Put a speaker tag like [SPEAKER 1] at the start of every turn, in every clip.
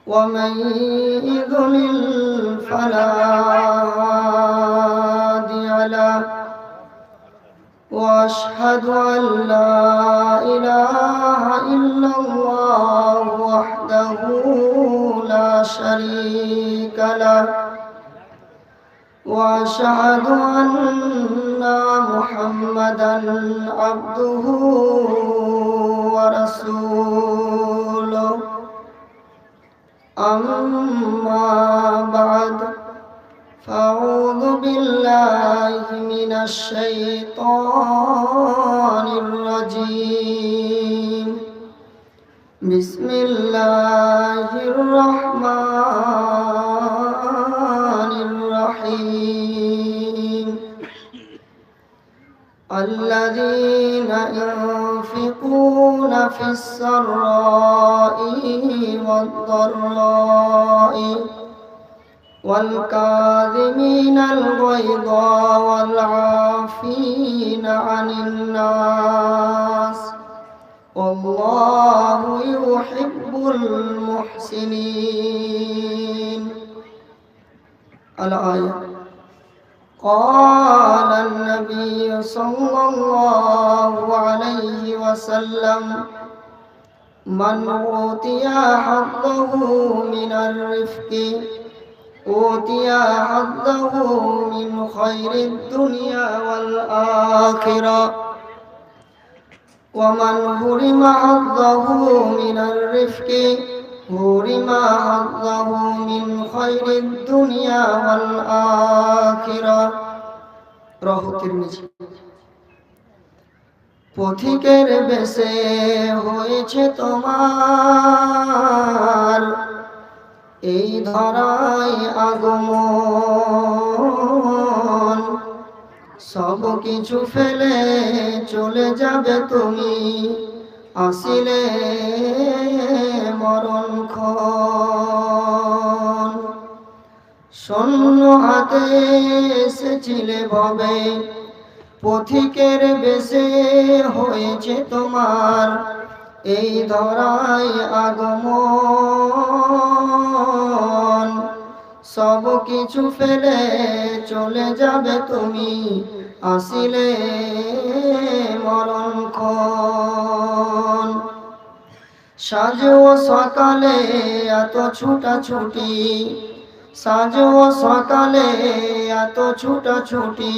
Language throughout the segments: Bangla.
[SPEAKER 1] ومن يضلل فلا هادي له وأشهد أن لا إله إلا الله وحده لا شريك له وأشهد أن محمدا عبده ورسوله أما بعد فأعوذ بالله من الشيطان الرجيم بسم الله الرحمن الرحيم الذين ينفقون في السراء والضراء والكاظمين الغيظ والعافين عن الناس والله يحب المحسنين. الآية. قال النبي صلى الله عليه وسلم من أوتي حظه من الرفق أوتي حظه من خير الدنيا والآخرة ومن حرم حظه من الرفق حرم حظه من خير الدنيا والآخرة. رواه তিরমিজি। পথিকের বেশে হয়েছে তোমার এই ধরায় আগমন, সব কিছু ফেলে চলে যাবে তুমি, আসিলে মরণক্ষণ। শূন্য হাতে এসেছিলে ভবে, পথিকের বেশে হয়েছে তোমার এই ধরায় আগমন, সব কিছু ফেলে চলে যাবে তুমি, আসিলে মরণক্ষণ। সাজো সকালে এত ছুটাছুটি, সাজো সকালে এত ছুটাছুটি,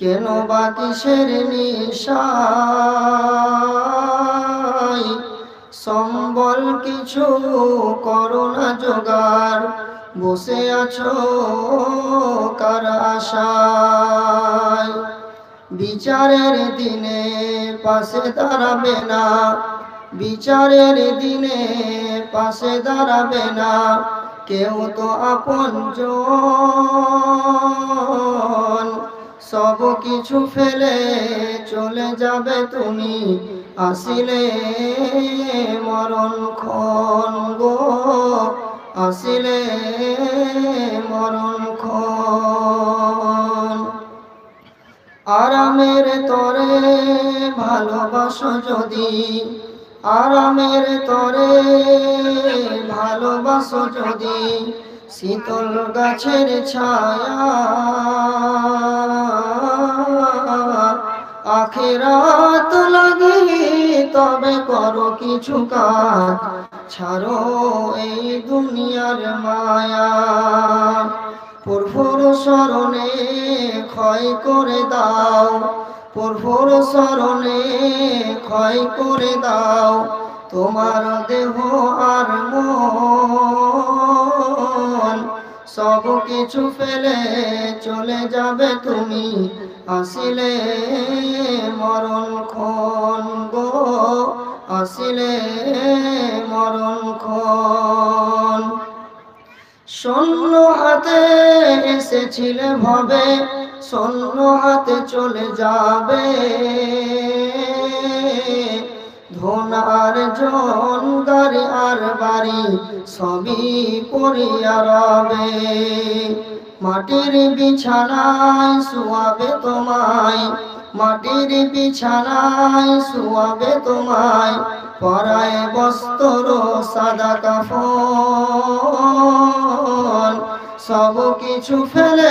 [SPEAKER 1] কেন বা কিসের নিশায়, সম্বল কিছু করো না জোগাড়, বসে আছো কার আশায়। বিচারের দিনে পাশে দাঁড়াবে না, বিচারের দিনে পাশে দাঁড়াবে না কেউ তো আপনজন, সব কিছু ফেলে চলে যাবে তুমি, আসিলে মরণক্ষণ গো, আসিলে মরণক্ষণ। আরামের তরে ভালোবাসো যদি, আরামের তরে ভালোবাসো যদি, শীতল গাছের ছায়া, আখিরাত লাগি তবে করো কিছু কাজ, ছাড়ো এই দুনিয়ার মায়া। প্রভুর শরণে ক্ষয় করে দাও, প্রভুর শরণে ক্ষয় করে দাও তোমার দেহ আর মন, সব কিছু ফেলে চলে যাবে তুমি, আসিলে মরণক্ষণ গো, আসিলে মরণক্ষণ। শূন্য হাতে এসেছিলে ভবে, শূন্য হাতে চলে যাবে, ধন আর জন গাড়ি আর বাড়ি সবই পড়িয়া রবে। মাটির বিছানায় শুয়াবে তোমায়, মাটির বিছানায় শুয়াবে তোমায়, পরায় বস্ত্র সাদা কাফন, সব কিছু ফেলে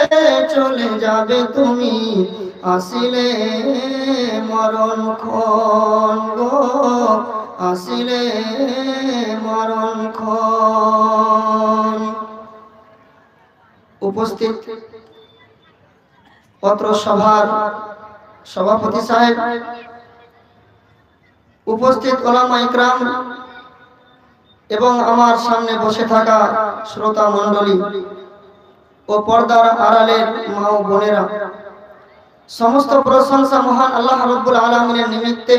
[SPEAKER 1] চলে যাবে তুমি, আসিলে মরণক্ষণ গো, আসিলে মরণক্ষণ। উপস্থিত অত্র সভার সভাপতি সাহেব, উপস্থিত ওলামা ইকরাম এবং আমার সামনে বসে থাকা শ্রোতা মণ্ডলী ও পর্দার আড়ালের মা ও বোনেরা, সমস্ত প্রশংসা মহান আল্লাহ রাব্বুল আলামিনের নিমিত্তে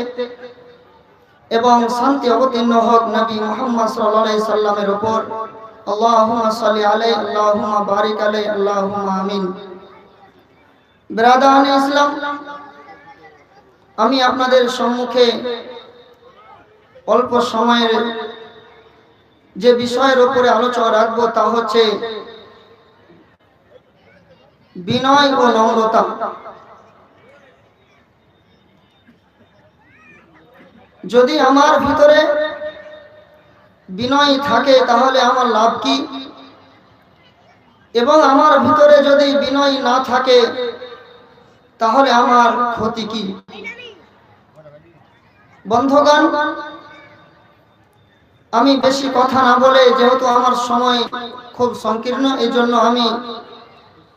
[SPEAKER 1] এবং শান্তি অবতীর্ণ হোক নবী মুহাম্মদ সাল্লাল্লাহু আলাইহি সাল্লামের উপর। আল্লাহুম্মা সাল্লি আলাইহি, আল্লাহুম্মা বারিক আলাইহি, আল্লাহুম্মা আমিন। বিরাদান ইসলাম, আমি আপনাদের সম্মুখে অল্প সময়ের যে বিষয়ের উপরে আলোচনা রাখবো তা হচ্ছে বিনয় ও নম্রতা। যদি আমার ভিতরে বিনয় থাকে তাহলে আমার লাভ কি, এবং আমার ভিতরে যদি বিনয় না থাকে তাহলে আমার ক্ষতি কি? বন্ধুগণ, আমি বেশি কথা না বলে, যেহেতু আমার সময় খুব সংকীর্ণ, এই জন্য আমি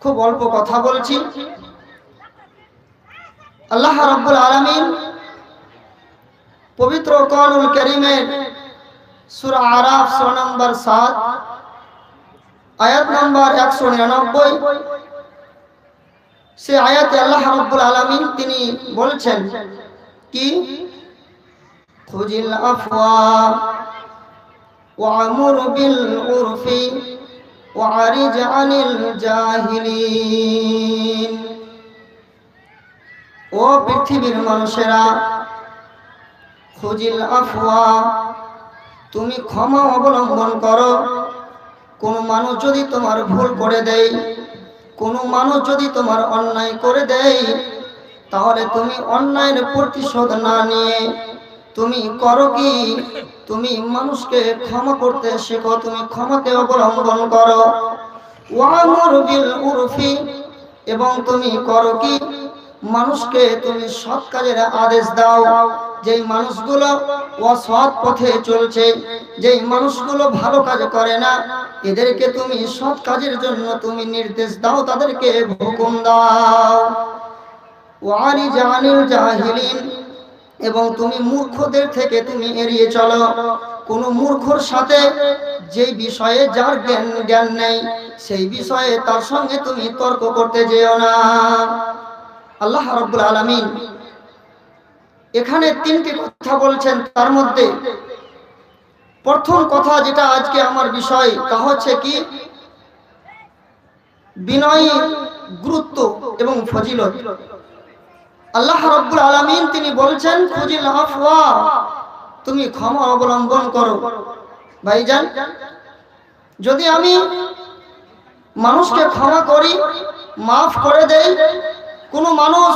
[SPEAKER 1] খুব অল্প কথা বলছি। আল্লাহ রাব্বুল আলামিন পবিত্র কোরআনুল কারীমের সূরা আরাফ সূরা নম্বর 7 আয়াত নম্বর 199, সে আয়াতে আল্লাহ রাব্বুল আলামিন তিনি বলছেন কি, খুজিল আফওয়া ওয়া'মুর বিল উরফি ওয়া'রিজ আনিল জাহিলিন। ও পৃথিবীর মানুষেরা, খুজিল আফওয়া, তুমি ক্ষমা অবলম্বন করো। কোন মানুষ যদি তোমার ভুল করে দেয়, কোন মানুষ যদি তোমার অন্যায় করে দেয়, তাহলে তুমি অন্যায়ের প্রতিশোধ না নিয়ে তুমি করো কি, তুমি মানুষকে ক্ষমা করতে শেখো, তুমি ক্ষমাকে অবলম্বন করো। ওয়া'মুর বিল উরফি, এবং তুমি করো কি, মানুষকে তুমি সৎ কাজের আদেশ দাও। যেই মানুষগুলো অসৎ পথে চলছে, যেই মানুষগুলো ভালো কাজ করে না, এদেরকে তুমি সৎ কাজের জন্য তুমি নির্দেশ দাও, তাদেরকে হুকুম দাও। ওয়া'রিজ আনিল জাহিলিন, এবং তুমি মূর্খদের থেকে তুমি এড়িয়ে চলো। কোন মূর্খর সাথে যেই বিষয়ে যার জ্ঞান নেই, সেই বিষয়ে তার সঙ্গে তুমি তর্ক করতে যেও না। আল্লাহ রাব্বুল আলামিন এখানে তিনটি কথা বলছেন, তার মধ্যে প্রথম কথা যেটা আজকে আমার বিষয়, তা হচ্ছে কি, বিনয়, গুরুত্ব এবং ফজিলত। আল্লাহ রাব্বুল আলামিন তিনি বলছেন, খুজিল আফওয়া, তুমি ক্ষমা অবলম্বন করো। ভাইজান, যদি আমি মানুষকে ক্ষমা করি, মাফ করে দেই, কোনো মানুষ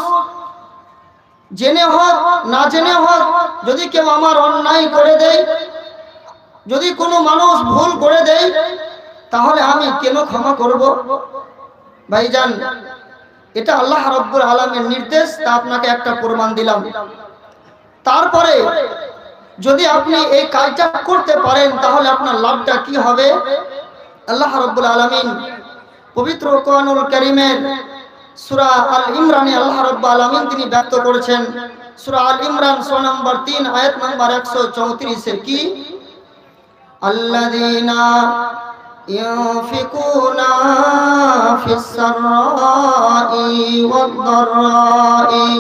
[SPEAKER 1] জেনে হোক না জেনে হোক, যদি কেউ আমার অন্যায় করে দেয়, যদি কোনো মানুষ ভুল করে দেয়, তাহলে আমি কেন ক্ষমা করব? ভাইজান, এটা আল্লাহ রাব্বুল আলামিনের নির্দেশ, তা আপনাকে একটা প্রমাণ দিলাম। তারপরে যদি আপনি এই কাজটা করতে পারেন, তাহলে আপনার লাভটা কি হবে? আল্লাহ রাব্বুল আলামিন পবিত্র কোরআনুল কারীমের সূরা আল ইমরানে আল্লাহ রাব্বুল আলামিন তিনি ব্যক্ত করেছেন। সূরা আল ইমরান সূরা নম্বর 3 আয়াত নম্বর 134 এ কি, আল্লাযীনা ইউনফিকুনা ফিস সাররাই ওয়াদ দাররাই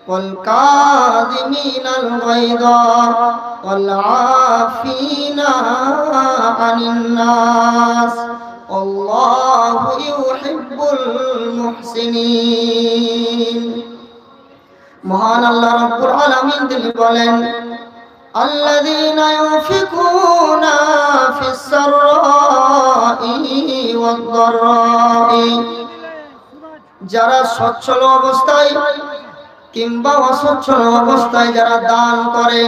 [SPEAKER 1] ওয়াল কাযিমিনাল গায়যা ওয়াল আফিনা আনিন নাস আল্লাহু ইউহিব্বুল মুহসিনিন। মহান আল্লাহ রাব্বুল আলামিন তিনি বলেন, আল্লাযীনা ইউনফিকুনা ফিস সাররাই ওয়াদ দাররাই, যারা সচ্ছল অবস্থায় কিংবা অসচ্ছল অবস্থায় যারা দান করে,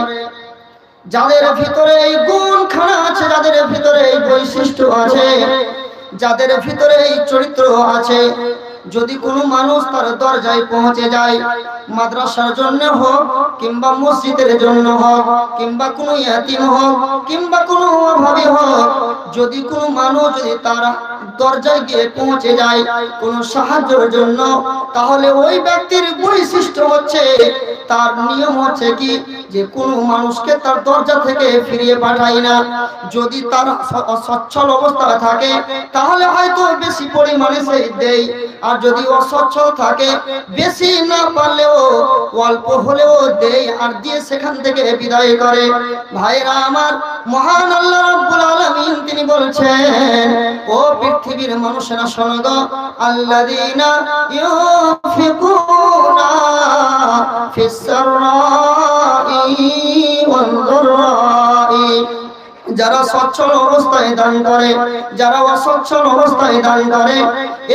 [SPEAKER 1] যাদের ভিতরে এই গুণখানা আছে, যাদের ভিতরে এই বৈশিষ্ট্য আছে, যাদের ভিতরে এই চরিত্র আছে, যদি কোনো মানুষ তার দরজায় পৌঁছে যায়, মাদ্রাসার জন্য হোক কিংবা মসজিদের জন্য হোক কিংবা কোনো ইয়াতিম হোক কিংবা কোনো অভাবী হোক, যদি কোনো মানুষ যদি তার দরজায় গিয়ে পৌঁছে যায় কোনো সাহায্যের জন্য, তাহলে ওই ব্যক্তির বৈশিষ্ট্য হচ্ছে, তার নিয়ম হচ্ছে কি, যে কোনো মানুষকে তার দরজা থেকে ফিরিয়ে পাঠায় না। যদি তার সচ্ছল অবস্থা থাকে তাহলে হয়তো বেশি পরিমাণে সে দেয়, আর যদি অসচ্ছল থাকে বেশি না পারলেও অল্প হলেও দেয়, আর দিয়ে সেখান থেকে বিদায় করে। ভাইরা আমার, মহান আল্লাহ রাব্বুল আলামিন তিনি বলছেন, ও পৃথিবীর মানুষেরা শোনো গো, আল্লাযীনা ইউনফিকুনা ফিস সাররাই ওয়াল দাররাই, যারা সচ্ছল অবস্থায় দান করে, যারা অসচ্ছল অবস্থায় দান করে।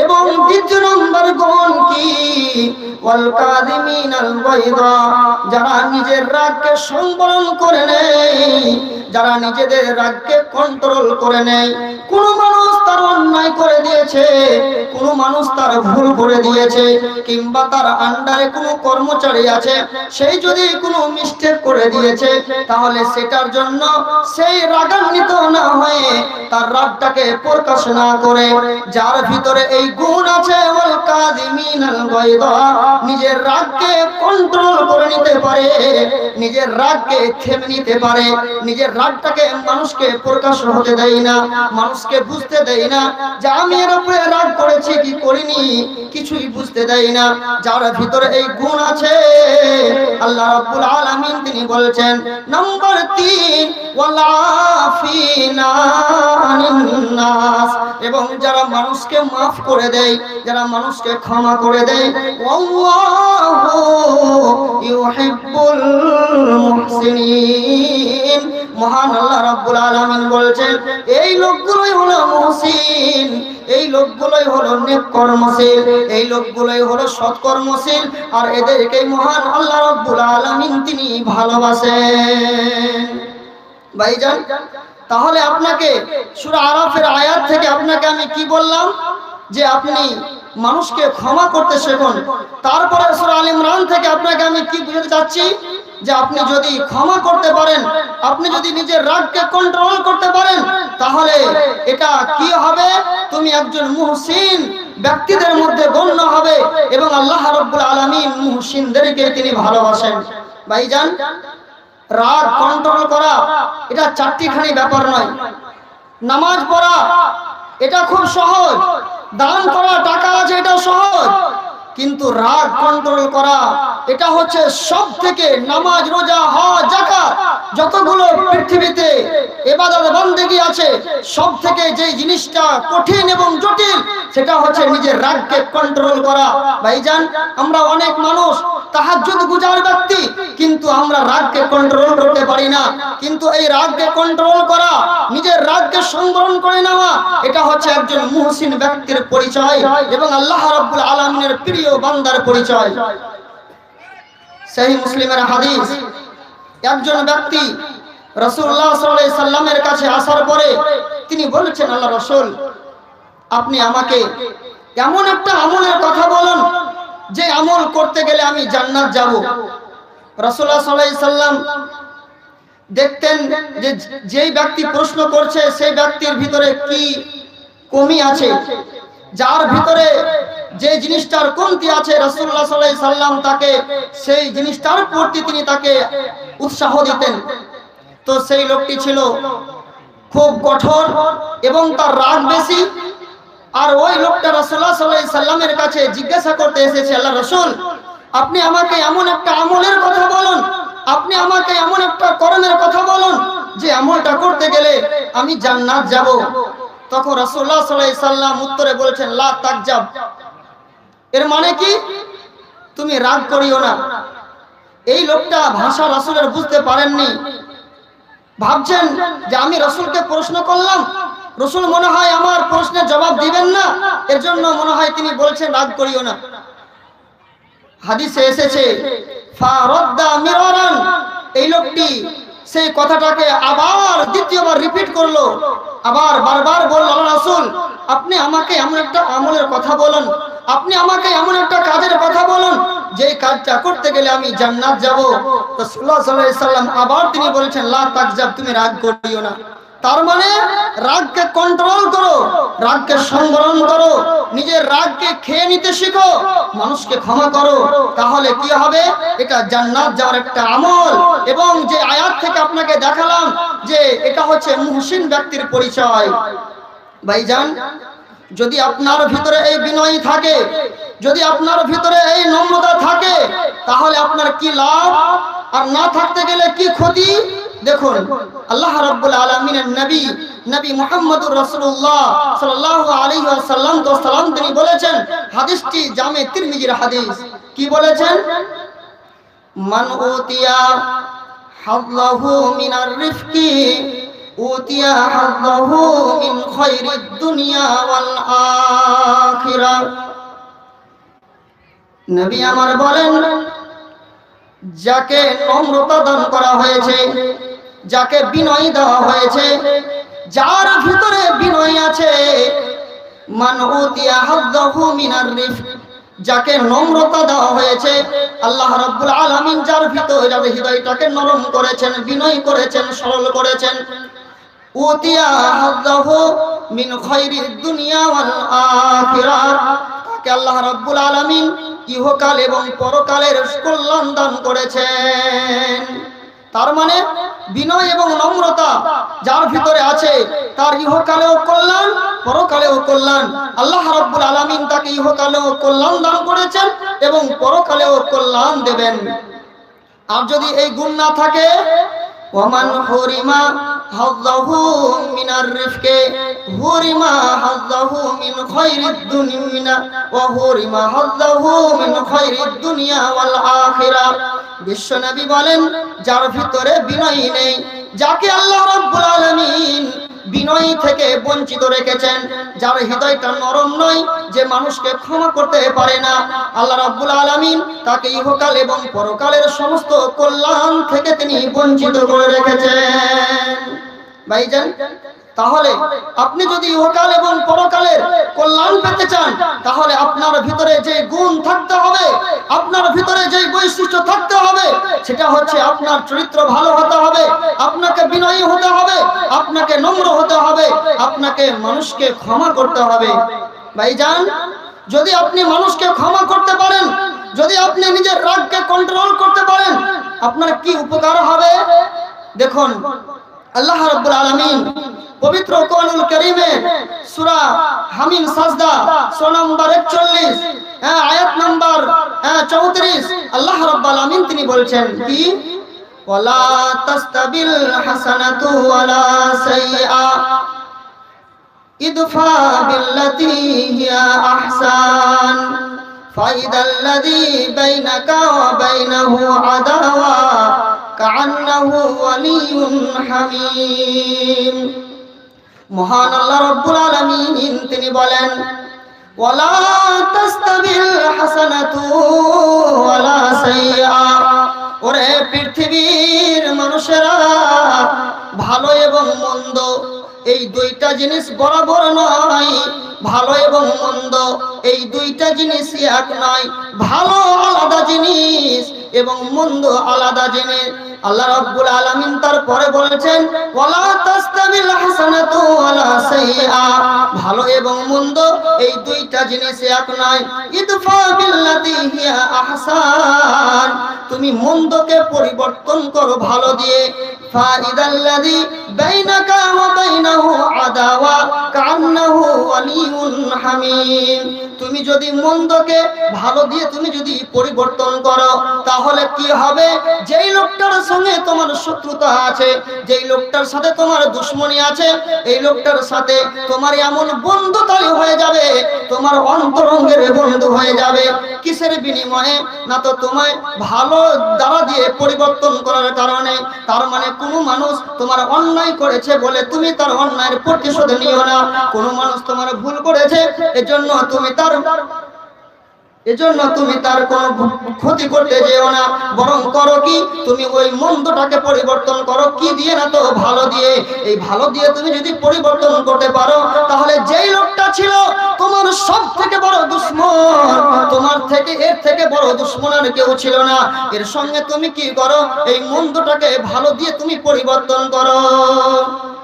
[SPEAKER 1] এবং দ্বিতীয় নম্বর গুণ কি, ওয়াল কাযিমিনাল গায়যা, যারা নিজের রাগকে সংবরণ করে নেয়, যারা নিজেদের রাগকে কন্ট্রোল করে নেয়। কোন মানুষ তার অন্যায় করে দিয়েছে, কোন মানুষ তার ভুল করে দিয়েছে, কিংবা তার আন্ডারে কোনো কর্মচারী আছে, সেই যদি কোনো মিস্টেক করে দিয়েছে, তাহলে সেটার জন্য সেই রাগান্বিত না হয়ে তার রাগটাকে প্রকাশ না করে, যার ভিতরে এই গুণ আছে, ওয়াল কাযিমিনাল গায়যা, নিজের রাগকে কন্ট্রোল করে নিতে পারে, নিজের রাগকে থেমে নিতে পারে, নিজের রাগটাকে মানুষকে প্রকাশ হতে দেয় না, মানুষকে বুঝতে দেয় না যে আমি এর উপরে রাগ করেছি কি করিনি, কিছুই বুঝতে দেয় না। যার ভিতরে এই গুণ আছে, আল্লাহ রাব্বুল আলামিন তিনি বলছেন, নাম্বার 3, ওয়াল আফিনা আনিন নাস, এবং যারা মানুষকে মাফ করে দেয়, যারা মানুষকে ক্ষমা করে দেয়। আল্লাহু ইউহিব্বুল মুহসিনিন, মহান আল্লাহ রাব্বুল আলামিন বলছেন, এই লোকগুলোই হলো মুহসিন, এই লোকগুলোই হলো নেক কর্মশীল, এই লোকগুলোই হলো সৎকর্মশীল, আর এদেরকেই মহান আল্লাহ রাব্বুল আলামিন তিনি ভালোবাসেন। ভাইজান, তাহলে আপনাকে সূরা আরাফের আয়াত থেকে আপনাকে আমি কি বললাম, যে আপনি মানুষকে ক্ষমা করতে শিখুন। তারপরে সূরা আলে ইমরান থেকে আপনাকে আমি কি বুঝাতে চাচ্ছি, যে আপনি যদি ক্ষমা করতে পারেন, আপনি যদি নিজের রাগকে কন্ট্রোল করতে পারেন, তাহলে এটা কি হবে, তুমি একজন মুহসিন ব্যক্তিদের মধ্যে গণ্য হবে, এবং আল্লাহ রাব্বুল আলামিন মুহসিনদেরকে তিনি ভালোবাসেন। ভাইজান, রাগ কন্ট্রোল করা এটা চারটিখানি ব্যাপার নয়। নামাজ পড়া এটা খুব সহজ, দান করা, টাকা আছে, এটা সহজ, কিন্তু রাগ কন্ট্রোল করা এটা হচ্ছে সব থেকে, নামাজ, রোজা, হজ, যাকাত, যতগুলো পৃথিবীতে ইবাদত বান্দেগী আছে, সব থেকে যে জিনিসটা কঠিন এবং জটিল, সেটা হচ্ছে নিজের রাগকে কন্ট্রোল করা। ভাইজান, আমরা অনেক মানুষ তাহাজ্জুদ গুজার ব্যক্তি, কিন্তু আমরা রাগকে কন্ট্রোল করতে পারি না। কিন্তু এই রাগকে কন্ট্রোল করা, নিজের রাগকে সংবরণ করে নেওয়া, এটা হচ্ছে একজন মুহসিন ব্যক্তির পরিচয় এবং আল্লাহ রাব্বুল আলামিনের প্রিয় বান্দার পরিচয়। সহিহ মুসলিমের হাদিস, একজন ব্যক্তি রাসূলুল্লাহ সাল্লাল্লাহু আলাইহি সাল্লামের কাছে আসার পরে তিনি বলেছেন, আল্লাহ রাসূল, আপনি আমাকে এমন একটা আমলের কথা বলুন যে আমল করতে গেলে আমি জান্নাত যাব। রাসূলুল্লাহ সাল্লাল্লাহু আলাইহি সাল্লাম দেখতেন যে যেই ব্যক্তি প্রশ্ন করছে সেই ব্যক্তির ভিতরে কি কমি আছে, যার ভিতরে যে জিনিসটার কমতি আছে, রাসূলুল্লাহ সাল্লাল্লাহু আলাইহি সাল্লাম তাকে সেই জিনিসটার প্রতি তিনি তাকে উৎসাহ দিতেন। তো সেই লোকটি ছিল খুব কঠোর এবং তার রাগ বেশি, আর ওই লোকটা রাসূলুল্লাহ সাল্লাল্লাহু আলাইহি সাল্লামের কাছে জিজ্ঞাসা করতে এসেছে, আল্লাহ রাসূল, আপনি আমাকে এমন একটা আমলের কথা বলুন, আপনি আমাকে এমন একটা কর্মের কথা বলুন যে আমলটা করতে গেলে আমি জান্নাত যাব। তখন রাসূলুল্লাহ সাল্লাল্লাহু আলাইহি সাল্লাম উত্তরে বলেছেন, লা তাকজাব, এর মানে কি, তুমি রাগ করিও না। এই লোকটা ভাষা রাসূলের বুঝতে পারেননি, ভাবছেন যে আমি রাসূলকে প্রশ্ন করলাম, রাসূল মনে হয় আমার প্রশ্নের জবাব দিবেন না, এর জন্য মনে হয় তিনি বলছেন রাগ করিও না। হাদিসে এসেছে ফারাদ্দা মিরারান, এই লোকটি সেই কথাটাকে আবার দ্বিতীয়বার রিপিট করলো, আবার বারবার বলল, আল্লাহ রাসূল আপনি আমাকে এমন একটা আমলের কথা বলুন, আপনি আমাকে এমন একটা কাজের কথা বলুন যে কাজটা করতে গেলে আমি জান্নাত যাব। রাসূলুল্লাহ সাল্লাল্লাহু আলাইহি সাল্লাম আবার তিনি বলেছেন, লা তাকজাব, তুমি রাগ করিও না। তার মানে রাগকে কন্ট্রোল করো, রাগকে সংবরণ করো, নিজের রাগকে খেয়ে নিতে শিখো, মানুষকে ক্ষমা করো, তাহলে কি হবে? এটা জান্নাত যাওয়ার একটা আমল। এবং যে আয়াত থেকে আপনাকে দেখালাম যে এটা হচ্ছে মুহসিন ব্যক্তির পরিচয়। ভাইজান, যদি আপনার ভিতরে এই বিনয় থাকে, যদি আপনার ভিতরে এই নম্রতা থাকে, তাহলে আপনার কি লাভ আর না থাকতে গেলে কি ক্ষতি? দেখুন, আল্লাহ রাব্বুল আলামিনের নবী মুহাম্মদুর রাসূলুল্লাহ সাল্লাল্লাহু আলাইহি ওয়াসাল্লাম তো সালাম তিনি বলেছেন, হাদিসটি জামে তিরমিজির হাদিস, কি বলেছেন? মান উতিয়া হাযযাহু মিনার রিফকি উতিয়া হাযযাহু মিন খায়রিদ দুনিয়া ওয়াল আখিরাহ। নবী আমার বলেন, যাকে নম্রতা দান করা হয়েছে, যাকে বিনয় দেওয়া হয়েছে, যার ভিতরে বিনয় আছে, মান উতিয়া হাযযাহু মিনার রিফক, যাকে নম্রতা দেওয়া হয়েছে, আল্লাহ রাব্বুল আলামিন যার ভিতরে যার হৃদয়টাকে নরম করেছেন, বিনয় করেছেন, সরল করেছেন, উতিয়া হাযযাহু মিন খায়রিদ দুনিয়া ওয়াল আখিরাহ, তাকে আল্লাহ রাব্বুল আলামিন ইহকাল এবং পরকালের কল্যাণ দান করেছেন। তার মানে বিনয় এবং নম্রতা যার ভিতরে আছে, তার ইহকালেও কল্যাণ, পরকালেও কল্যাণ। আল্লাহ রাব্বুল আলামিন তাকে ইহকালেও কল্যাণ দান করেছেন এবং পরকালেও কল্যাণ দেবেন। আর যদি এই গুণ না থাকে, ওয়ামান হুরিমা হাযযাহু মিনার রিফকি হুরিমা হাযযাহু মিন খায়রিদ দুনিয়া ওয়া হুরিমা হাযযাহু মিন খায়রিদ দুনিয়া ওয়াল আখিরাহ। বিশ্বনবী বলেন, যার ভিতরে বিনয় নেই, যাকে আল্লাহ রাব্বুল আলামিন বিনয় থেকে বঞ্চিত রেখেছেন, যার হৃদয়টা নরম নয়, যে মানুষকে ক্ষমা করতে পারে না, আল্লাহ রাব্বুল আলামিন তাকে ইহকাল এবং পরকালের সমস্ত কল্যাণ থেকে তিনি বঞ্চিত করে রেখেছেন। ভাইজান, তাহলে আপনি যদি ইহকাল এবং পরকালের কল্যাণ পেতে চান, তাহলে আপনার ভিতরে যে গুণ থাকতে হবে, আপনার ভিতরে যে বৈশিষ্ট্য থাকতে হবে, সেটা হচ্ছে আপনার চরিত্র ভালো হতে হবে, আপনাকে বিনয়ী হতে হবে, আপনাকে নম্র হতে হবে, আপনাকে মানুষকে ক্ষমা করতে হবে। ভাইজান, যদি আপনি মানুষকে ক্ষমা করতে পারেন, যদি আপনি নিজের রাগকে কন্ট্রোল করতে পারেন, আপনার কি উপকার হবে? দেখুন, আল্লাহ রাব্বুল আলামিন পবিত্র কোরআনুল কারীমে সূরা হামিম সাজদা সূরা নম্বর 41 আয়াত নম্বর 34 আল্লাহ রাব্বুল আলামিন তিনি বলছেন কি, ওয়ালা তাস্তাবিল হাসানাতু ওয়ালা সাইয়্যা ইদফা বিল্লাতী হিয়া আহসান ফাইদাল্লাযী বাইনাকা ওয়া বাইনাহু আদাওয়া কাআন্নাহু ওয়ালিয়্যুন হামীম। মহান আল্লাহ রাব্বুল আলামিন তিনি বলেন, ওয়ালা তাস্তাবিল হাসানাতু ওয়ালা সাইয়্যা, ওরে পৃথিবীর মানুষেরা, ভালো এবং মন্দ এই দুইটা জিনিস বরাবর নয়, ভালো এবং মন্দ এই দুইটা জিনিস এক নয়, ভালো আলাদা জিনিস এবং মন্দ আলাদা জিনিস। আল্লাহ রাব্বুল আলামিন তারপরে বলেছেন, ওয়ালা তাস্তাবিল হাসানাতু ওয়ালা সাইয়্যা, ভালো এবং মন্দ এই দুইটা জিনিস এক নয়। ইদফা বিল্লাতী হিয়া আহসান, তুমি মন্দকে পরিবর্তন করো ভালো দিয়ে। ফাইদাল্লাযী বাইনাকা ওয়া বাইনাহু আদাওয়া কাআন্নাহু ওয়ালিয়্যুন হামীম, তুমি যদি মন্দকে ভালো দিয়ে তুমি যদি পরিবর্তন করো, তাহলে কি হবে? যেই লোকটার সঙ্গে তোমার শত্রুতা আছে, যেই লোকটার সাথে তোমার দুশমনি আছে, এই লোকটার সাথে তোমার এমন বন্ধুতালি হয়ে যাবে, তোমার অন্তরঙ্গের বন্ধু হয়ে যাবে। কিসের বিনিময়ে? না তো তোমায় ভালো দ্বারা দিয়ে পরিবর্তন করার কারণে। তার মানে কোনো মানুষ তোমার অন্যায় করেছে বলে তুমি তার অন্যায়ের প্রতিশোধ নিও না। কোনো মানুষ তোমার ভুল করেছে, এজন্য তুমি তার এজন্য তুমি তার কোনো ক্ষতি করতে যেও না, বরং করো কি, তুমি ওই মন্দটাকে পরিবর্তন করো কি দিয়ে, না তো ভালো দিয়ে। এই ভালো দিয়ে তুমি যদি পরিবর্তন করতে পারো, তাহলে যেই লোকটা ছিল তোমার সব থেকে বড় দুশমন, তোমার থেকে এর থেকে বড় দুশমন আর কেউ ছিল না। এর সঙ্গে তুমি কি করো, এই মন্দটাকে ভালো দিয়ে তুমি পরিবর্তন করো।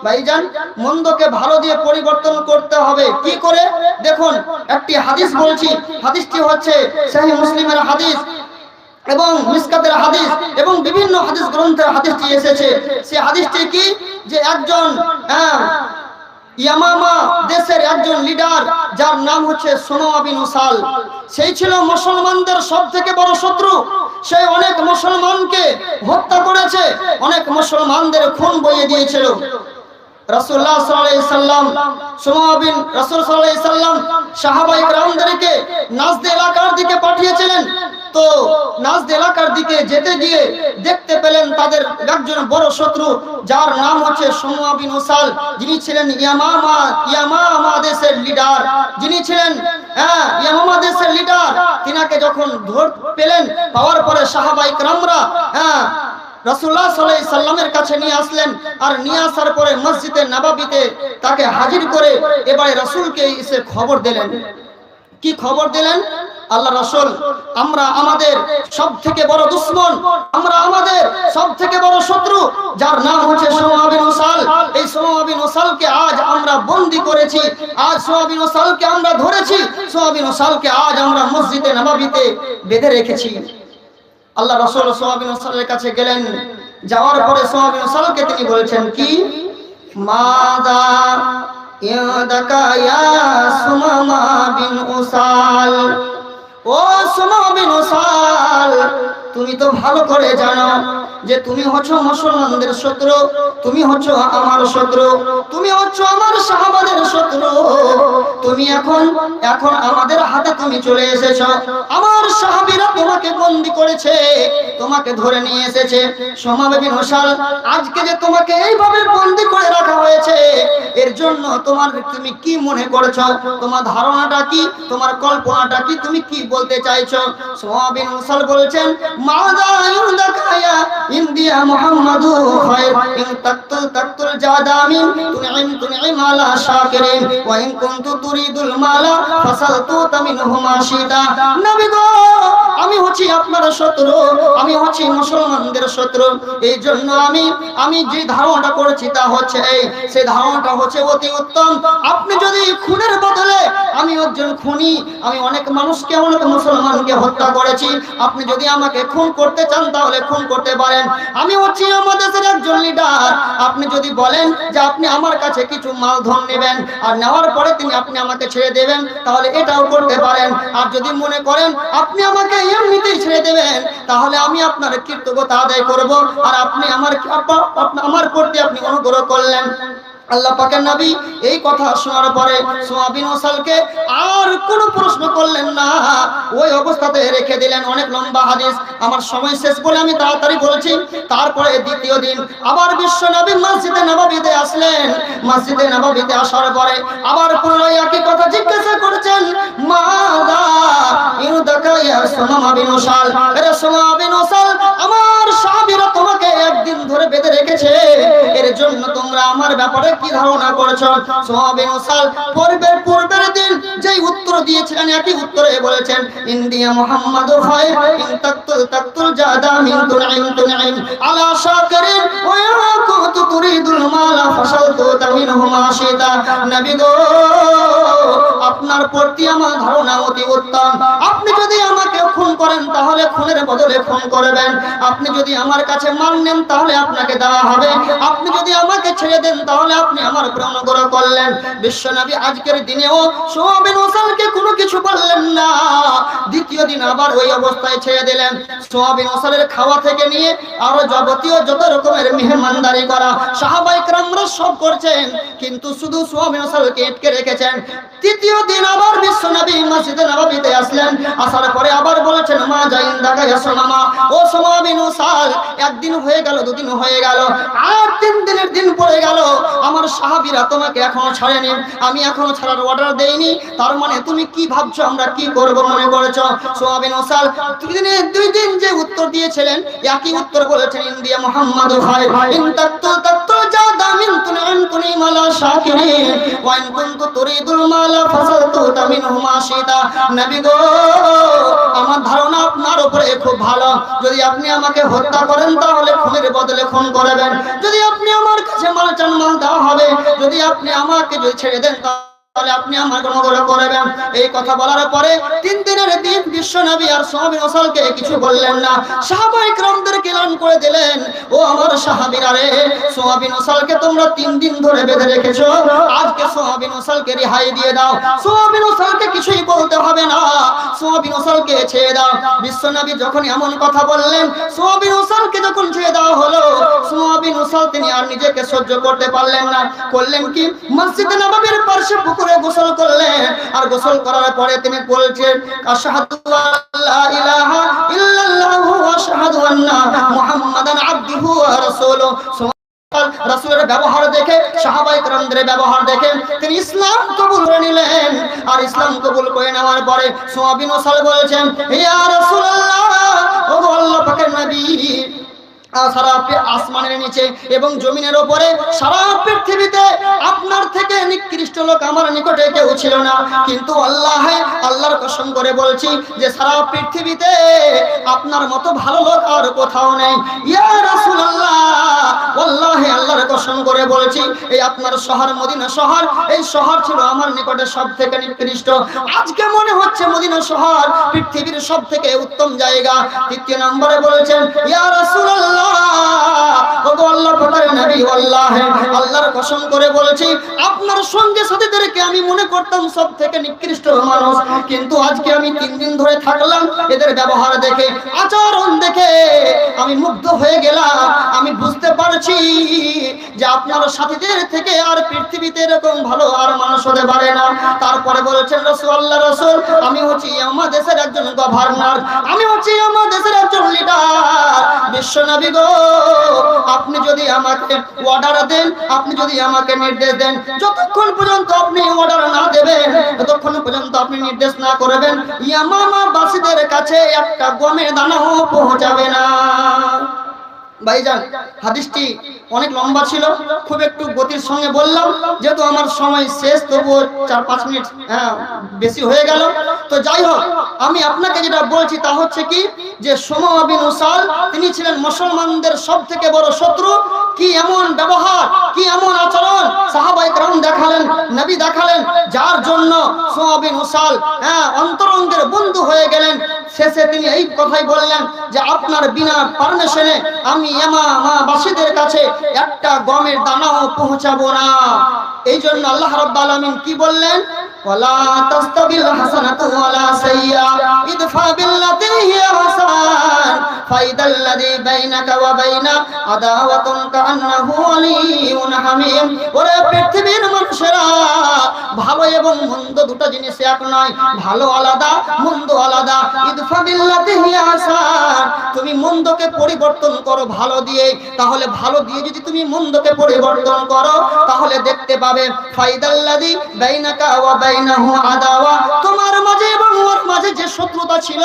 [SPEAKER 1] ভাইজান, মন্দকে ভালো দিয়ে পরিবর্তন করতে হবে কি করে? দেখুন, একটি হাদিস বলছি, হাদিসটি হচ্ছে সহিহ মুসলিমের হাদিস এবং মিসকাতের হাদিস এবং বিভিন্ন হাদিস গ্রন্থের হাদিসটি এসেছে। সেই হাদিসটি কি, যে একজন ইয়ামামা দেশের একজন লিডার, যার নাম হচ্ছে সুমামা বিন উসাল, সেই ছিল মুসলমানদের সব থেকে বড় শত্রু। সে অনেক মুসলমানকে হত্যা করেছে, অনেক মুসলমানদের খুন বইয়ে দিয়েছিল। রাসূলুল্লাহ সাল্লাল্লাহু আলাইহি সাল্লাম সুমামা বিন রাসূল সাল্লাল্লাহু আলাইহি সাল্লাম সাহাবায়ে কেরামদেরকে নাজদ এলাকার দিকে পাঠিয়েছিলেন। তো নাজদ এলাকার দিকে যেতে গিয়ে দেখতে পেলেন তাদের একজন বড় শত্রু, যার নাম হচ্ছে সুমামা বিন উসাল, যিনি ছিলেন ইয়ামামা দেশের লিডার, যিনি ছিলেন ইয়ামামা দেশের লিডার। তিনাকে যখন পেলেন, পাওয়ার পরে সাহাবায়ে কেরামরা রাসূলুল্লাহ সাল্লাল্লাহু আলাইহি সাল্লামের কাছে নিয়ে আসলেন। আর নিয়ে আসার পরে মসজিদে নববীতে তাকে হাজির করে এবারে রাসূলকে এসে খবর দিলেন। কি খবর দিলেন? আল্লাহ রাসূল, আমরা আমাদের সব থেকে বড় দুশমন, আমরা আমাদের সব থেকে বড় শত্রু, যার নাম হচ্ছে সুমামা বিন উসাল, এই সুমামা বিন উসালকে আজ আমরা বন্দী করেছি, আজ সুমামা বিন উসালকে আমরা ধরেছি, সুমামা বিন উসালকে আজ আমরা মসজিদে নববীতে বেঁধে রেখেছি। আল্লাহ রাসূল সুমামা বিন উসালের কাছে গেলেন। যাওয়ার পরে সুমামা বিন উসালকে তিনি বলেছেন কি, মাদা ইয়াদাকা ইয়া সুমামা বিন উসাল, ও সুমামা বিন উসাল, তুমি তো ভালো করে জানো যে তুমি হচ্ছো মুসলমানদের শত্রু, তুমি হচ্ছো আমার শত্রু, তুমি হচ্ছো আমার সাহাবাদের শত্রু। তুমি এখন আমাদের হাতে তুমি চলে এসেছো, আমার সাহাবীরা তোমাকে বন্দী করেছে, তোমাকে ধরে নিয়ে এসেছে। সুমামা বিন উসাল, আজকে যে তোমাকে এইভাবে বন্দী করে রাখা হয়েছে, এর জন্য তুমি কি মনে করছো? তোমার ধারণাটা কি? তোমার কল্পনাটা কি? তুমি কি বলতে চাইছো? সুমামা বিন উসাল বলেছেন, মাযা ইনদাকা ইয়া ইন্দিয়া মুহাম্মাদু খায়র, ইন তাকতুল জাদামিন তুনঈম আলা শাকিরিন, ওয়া ইন কুনতু তুরিদুল মালা ফাসালতু তামিনহু মাশিদা। নবী গো, আমি হচ্ছি আপনার শত্রু, আমি হচ্ছি মুসলমানদের শত্রু। এই জন্য আমি যে ধারণাটা করেছি তা হচ্ছে সেই ধারণাটা হচ্ছে অতি উত্তম। আপনি যদি খুনের বদলে, আমি একজন খুনি, আমি অনেক মানুষকে, অনেক মুসলমানকে হত্যা করেছি, আপনি যদি আমাকে খুন করতে চান তাহলে খুন করতে পারেন। আমি হচ্ছি আমাদের দেশের একজন লিডার, আপনি যদি বলেন যে আপনি আমার কাছে কিছু মালধন নেবেন আর নেওয়ার পরে আপনি আমাকে ছেড়ে দেবেন, তাহলে এটাও করতে পারেন। আর যদি মনে করেন আপনি আমাকে এমনিতেই ছেড়ে দেবেন, তাহলে আমি আপনার কৃতজ্ঞতা আদায় করব, আর আপনি আমার প্রতি আপনি অনুগ্রহ করলেন। আল্লাহ পাকের নবী এই কথা শোনার পরে সুমামা বিন উসালকে আর কোনো প্রশ্ন করলেন না, ওই অবস্থাতে রেখে দিলেন। অনেক লম্বা হাদিস, আমার সময় শেষ বলে আমি তাড়াতাড়ি বলছি। তারপরে দ্বিতীয় দিন আবার বিশ্ব নবী মসজিদে নববীতে আসলেন। মসজিদে নববীতে আসার পরে আবার পুনরায় একই কথা জিজ্ঞাসা করেছেন, মাযা ইনদাকা ইয়া সুমামা বিন উসাল, আরে সুমামা বিন উসাল, আমার সাহাবীরা তোমাকে একদিন ধরে বেঁধে রেখেছে, এর জন্য তোমরা আমার ব্যাপারে কি ধারণা করেছো? সুমামা বিন উসাল পূর্বের দিন যেই উত্তর দিয়েছিলেন, একই উত্তরে বলেছেন, ইন্দিয়া মুহাম্মাদু খায়র, ইন তাকতুল জাদামিন তুনঈম আলা শাকিরিন, ওয়া ইন কুনতু তুরিদুল মালা ফাসালতু তামিনহু মাশিদা। নবী গো, আপনার প্রতি আমার ধারণা অতি উত্তম। আপনি যদি আমাকে খুন করেন তাহলে খুনের বদলে খুন করবেন, আপনি যদি আমার কাছে মাল নেন তাহলে আপনাকে দেওয়া হবে, আপনি যদি আমাকে ছেড়ে দেন তাহলে আপনি আমার উপর অনুগ্রহ করলেন। বিশ্বনবী আজকের দিনেও সুমামা বিন উসালকে কোনো কিছু বললেন না। দ্বিতীয় দিন আবার ওই অবস্থায় ছেড়ে দিলেন। সুমামা বিন উসালের খাওয়া থেকে নিয়ে আরো যাবতীয় যত রকমের মেহমানদারি করা সাহাবায়ে কেরামরা সব করছেন, কিন্তু শুধু সুমামা বিন উসালকে আটকে রেখেছেন। তৃতীয় দিন আবার বিশ্বনবী মসজিদে নববীতে আসলেন। আসার পরে আবার বলেছেন, মা যাইন দেখা গেছো মামা, ও সোমা বিন উসাল, একদিন হয়ে গেল, দুদিন হয়ে গেল, আর 3 দিনের দিন পড়ে গেল, আমার সাহাবীরা তোমাকে এখনো ছাড়েনি, আমি এখনো ছাড়ার অর্ডার দেইনি, তার মানে তুমি কি ভাবছো আমরা কি করব মনে করেছো? সোমা বিন উসাল 2 দিন যে উত্তর দিয়েছিলেন, একই উত্তর বলেছেন ইন্ডিয়া মুহাম্মাদু খায়র, ইন তাকতু জাদা মিন তুনি মালা শাকিরিন ওয়া ইন কুনতু তুরিদুল মালা ফাসালতু তামিনহু মা শিতা। নবী গো, আমার ধারণা আপনার উপরে খুব ভালো, যদি আপনি আমাকে হত্যা করেন তাহলে খুনের বদলে খুন করবেন, যদি আপনি আমার কাছে মাল চান মাল দেওয়া হবে, যদি আপনি আমাকে যদি ছেড়ে দেন তাহলে আপনি আমার গণগণ করবেন। এই কথা বলার পরে 3 দিনের দিন বিশ্বনবী আর সোমা বিন উসালকে কিছু বললেন না, সাহাবায়ে কেরামদেরকে এলান করে দিলেন, ও আমার সাহাবীরা রে, সোমা বিন উসালকে তোমরা 3 দিন ধরে বেঁধে রেখেছো, আজকে সোমা বিন উসালকে রেহাই দিয়ে দাও, সোমা বিন উসালকে কিছুই বলতে হবে না, সোমা বিন উসালকে ছেড়ে দাও। বিশ্বনবী যখন এমন কথা বললেন, সোমা বিন উসালকে যখন ছেড়ে দেওয়া হলো, সোমা বিন উসাল তিনি আর নিজেকে সহ্য করতে পারলেন না, করলেন কি, মসজিদে নববীর পাশে পুকুরে গোসল করলেন, আর গোসল করার পরে তিনি বলছেন, আশহাদু আল্লা ইলাহা ইল্লাল্লাহু ওয়া আশহাদু আন্না মুহাম্মাদান আবদুহু ওয়া রাসূলুহু। রাসূলের ব্যবহার দেখে, সাহাবায়ে কেরামদের ব্যবহার দেখে তিনি ইসলাম কবুল করে নিলেন, আর ইসলাম কবুল করে নেওয়ার পরে সোমা বিন উসাল বলেছেন, ইয়া রাসূলুল্লাহ, ও আল্লাহ পাকের নবী, সারা আসমানের নিচে এবং জমিনের উপরে সারা পৃথিবীতে আপনার থেকে নিকৃষ্ট লোক আমার নিকটে কেউ ছিল না, কিন্তু আল্লাহর কসম করে বলছি যে সারা পৃথিবীতে আপনার মতো ভালো লোক আর কোথাও নেই। ইয়া রাসূলুল্লাহ, ওয়াল্লাহি আল্লাহর কসম করে বলছি, এই আপনার শহর মদিনা শহর, এই শহর ছিল আমার নিকটে সবথেকে নিকৃষ্ট, আজকে মনে হচ্ছে মদিনা শহর পৃথিবীর সবথেকে উত্তম জায়গা। 3 নম্বরে বলেছেন, ইয়া রাসূলুল্লাহ, আল্লাহর কসম করে বলেছি, আপনার সঙ্গে সাথীদেরকে আমি মনে করতাম সব থেকে নিকৃষ্ট মানুষ, কিন্তু আজকে আমি 3 দিন ধরে থাকলাম, এদের ব্যবহার দেখে, আচরণ দেখে আমি মুগ্ধ হয়ে গেলাম, আমি বুঝতে পারছি যে আপনার সাথীদের থেকে আর পৃথিবীতে এরকম ভালো আর মানুষ হতে পারে না। তারপরে বলেছেন, রাসূলুল্লাহ, রাসূল, আমি হচ্ছি আমার দেশের একজন গভর্নর, আমি হচ্ছি আমার দেশের একজন লিডার, বিশ্বনবী গো, আপনি যদি আমাকে অর্ডার দেন, আপনি যদি আমাকে নির্দেশ দেন, যতক্ষণ পর্যন্ত আপনি অর্ডার না দেবেন, ততক্ষণ পর্যন্ত আপনি নির্দেশ না করবেন, ইয়ামামা বাসীদের কাছে একটা গমের দানাও পৌঁছাবে না। ভাইজান, হাদিসটি অনেক লম্বা ছিল, খুব একটু গতির সঙ্গে বললাম, যেহেতু আমার সময় শেষ, তবুও 4-5 মিনিট বেশি হয়ে গেল। তো যাই হোক, আমি আপনাকে যেটা বলছি তা হচ্ছে কি, যে সোমা বিন উসাল তিনি ছিলেন মুসলমানদের সবথেকে বড় শত্রু। কি এমন ব্যবহার, কি এমন আচরণ সাহাবায়ে কেরাম দেখালেন, নবী দেখালেন, যার জন্য সোমা বিন উসাল অন্তরঙ্গের বন্ধু হয়ে গেলেন। শেষে তিনি এই কথাই বললেন যে আপনার বিনা পারমিশনে আমি ইয়ামামাবাসীদের কাছে একটা গমের দানাও পৌঁছাবো না। এই জন্য আল্লাহ রাব্বুল আলামিন কি বললেন, ওয়ালা তাস্তাবিল হাসানাতু ওয়ালা সাইয়্যা ইদফা বিল্লাতি হিয়া হাসান ফাইদাল্লাযী বাইনাকা ওয়া বাইনা আদাওয়াতুন কাআন্নাহু ওয়ালিয়ুন হামীম। ওরে পৃথিবীর মানুষেরা, ভালো এবং মন্দ দুটো জিনিস এক নয়, ভালো আলাদা, মন্দ আলাদা। ইদফা বিল্লাতি হিয়া হাসান, তুমি মন্দকে পরিবর্তন করো ভালো দিয়ে, তাহলে ভালো দিয়ে যদি তুমি মন্দকে পরিবর্তন করো তাহলে দেখতে পাবে ফাইদাল্লাযী বাইনাকা ওয়া বাইনাহু আদাওয়া, তোমার মাঝে এবং ওর মাঝে যে শত্রুতা ছিল,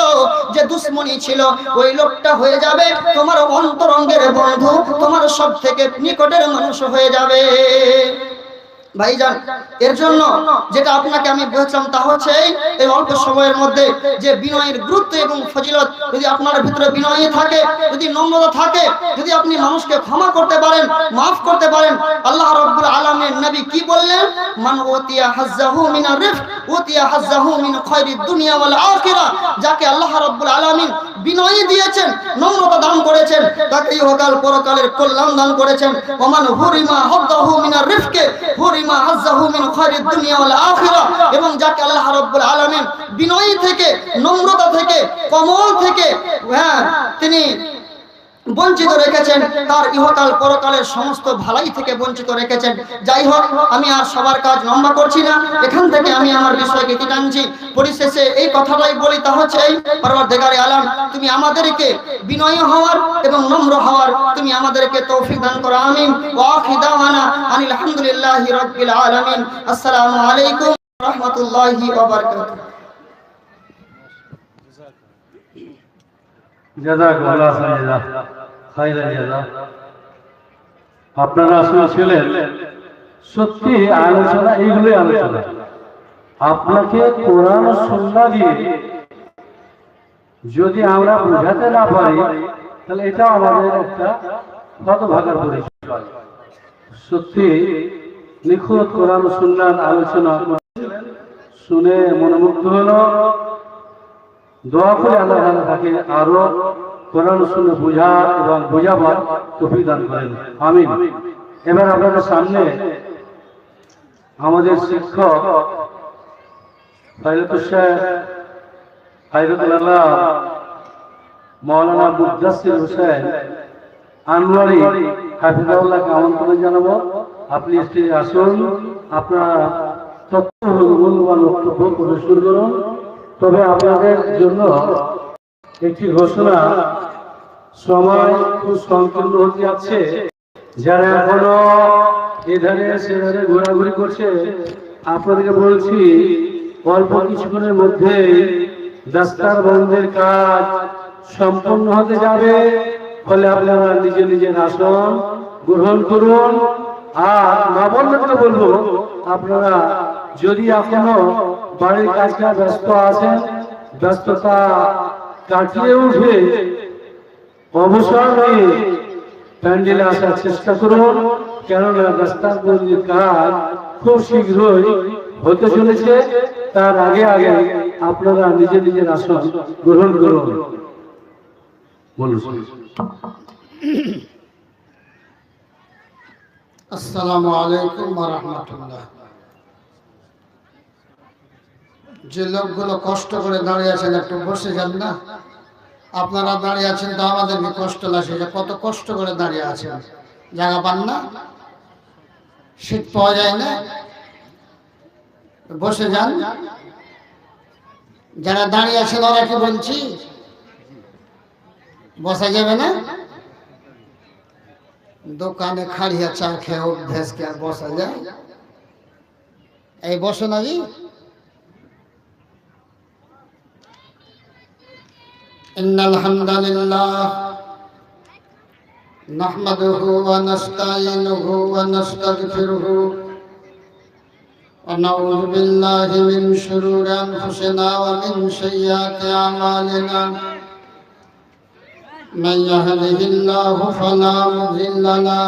[SPEAKER 1] যে দুশমনি ছিল, ওই লোকটা হয়ে যাবে তোমার অন্তরঙ্গের বন্ধু, তোমার সবথেকে নিকটের মানুষ হয়ে যাবে। ভাইজান, এর জন্য যেটা আপনাকে আমি বলছিলাম তা হচ্ছে এই অল্প সময়ের মধ্যে যে বিনয়ের গুরুত্ব এবং ফজিলত, যদি আপনার ভিতরে বিনয় থাকে, যদি নম্রতা থাকে, যদি আপনি মানুষকে ক্ষমা করতে পারেন, মাফ করতে পারেন, আল্লাহ রাব্বুল আলামিন নবী কি বললেন, মান উতিয়া হাজ্জাহু মিনার রিফক উতিয়া হাজ্জাহু মিন খায়রিদ দুনিয়া ওয়াল আখিরা। যাকে আল্লাহ রাব্বুল আলামিন বিনয় দিয়েছেন, নম্রতা দান করেছেন, তাকে ইহকাল পরকালের কল্যাণ দান করেছেন। ওমান হুরিমা হাজ্জাহু মিনার রিফকে হুরিমা হাজ্জাহু মিন খায়রিদ দুনিয়া ওয়াল আখিরা। এবং যাকে আল্লাহ রাব্বুল আলামিন বিনয় থেকে, নম্রতা থেকে, কমল থেকে তিনি বঞ্চিত রেখেছেন, তার ইহকাল পরকালের সমস্ত ভালাই থেকে বঞ্চিত রেখেছেন। যাই হোক, আমি আর সবার কাজ লম্বা করছি না, এখান থেকে আমি আমার বিষয়কে টানছি। পরিশেষে এই কথাটাই বলি, তা হচ্ছে এই, পরওয়ারদিগারে আলম, তুমি আমাদেরকে বিনয়ী হওয়ার এবং নম্র হওয়ার তুমি আমাদেরকে তৌফিক দান করো, আমিন। ওয়া আখিরু দাওয়ানা আনিল হামদুলিল্লাহি রাব্বিল আলামিন। আসসালামু আলাইকুম ওয়া রাহমাতুল্লাহি ওয়া বারাকাতুহু।
[SPEAKER 2] জাযাকাল্লাহু খাইরান জাযা। আপনারা শুনছিলেন, সত্যি আলোচনা এইগুলোই আলোচনা। আপনাকে কোরআন ও সুন্নাহ দিয়ে যদি আমরা বোঝাতে না পারি, তাহলে এটা আমাদের একটা হতভাগার পরিচয়। সত্যি নিখুঁত কোরআন ও সুন্নাহর আলোচনা শুনে মনোমুগ্ধ হলো। দোয়া করে আল্লাহ তাআলা তাকে আরো কোরআন শুনে বোঝা এবং বোঝাবার তৌফিক দান করেন, আমিন। এবার আপনাদের সামনে আমাদের শিক্ষক ফাইরুল্লাহ মাওলানা মুদাসসির হোসেন আনোয়ারি হাফিজাহুল্লাহকে আমন্ত্রণ জানাবো। আপনি স্টেজে আসুন, আপনার মূল্যবান বক্তব্য প্রদর্শন করুন। তবে আপনাদের জন্য একটি ঘোষণা, সময় খুব সংকীর্ণ হতে যাচ্ছে। যারা এখনো এধারে সেধারে ঘোরাঘুরি করছে, আপনাদেরকে বলছি, অল্প কিছুক্ষণের মধ্যেই দাস্তার বন্ধের কাজ সম্পন্ন হতে যাবে। ফলে আপনারা নিজে নিজের আসন গ্রহণ করুন। আর মা বোনদেরকে বলবো, আপনারা যদি এখনো বাড়ির কাজে ব্যস্ত আছেন, ব্যস্ততা কাটিয়ে উঠে অবসর নিয়ে প্যান্ডেলে আসার চেষ্টা করুন। কেননা রাস্তার বন্দির কাজ খুব শীঘ্রই হতে চলেছে। তার আগে আগে আপনারা নিজে নিজের আসন গ্রহণ করুন। বলুন।
[SPEAKER 3] আসসালামু আলাইকুম ওয়া রাহমাতুল্লাহ। যে লোকগুলো কষ্ট করে দাঁড়িয়ে আছেন, একটু বসে যান না। আপনারা দাঁড়িয়ে আছেন তো আমাদেরকে কষ্ট লাগছে, যে কত কষ্ট করে দাঁড়িয়ে আছেন, জায়গা পান না, শীত পাওয়া যায় না, বসে যান। যারা দাঁড়িয়ে আছেন ওরা কি বলছি বসা যাবে না? দোকানে খাড়িয়া চা খেয়ে অভ্যাস কে আর বসা যায়? এই বসো নাকি? ইন্নাল হামদালিল্লাহ নাহমাদুহু ওয়া নাস্তাঈনুহু ওয়া নাস্তাগফিরুহু ওয়া নাউযু বিল্লাহি মিন শুরুরি আনফুসিনা ওয়া মিন সাইয়্যাতি আমালিনা। من يهده الله فلا مضل له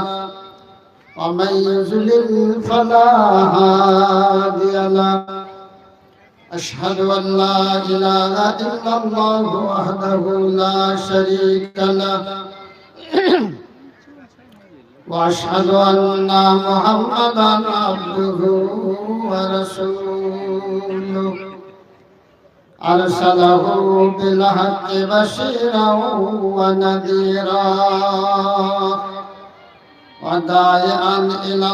[SPEAKER 3] ومن يضلل فلا هادي له. أشهد أن لا إله إلا الله وحده لا شريك له وأشهد أن محمدا عبده ورسوله أرسله بالحق بشيرا ونذيرا وداعيا إلى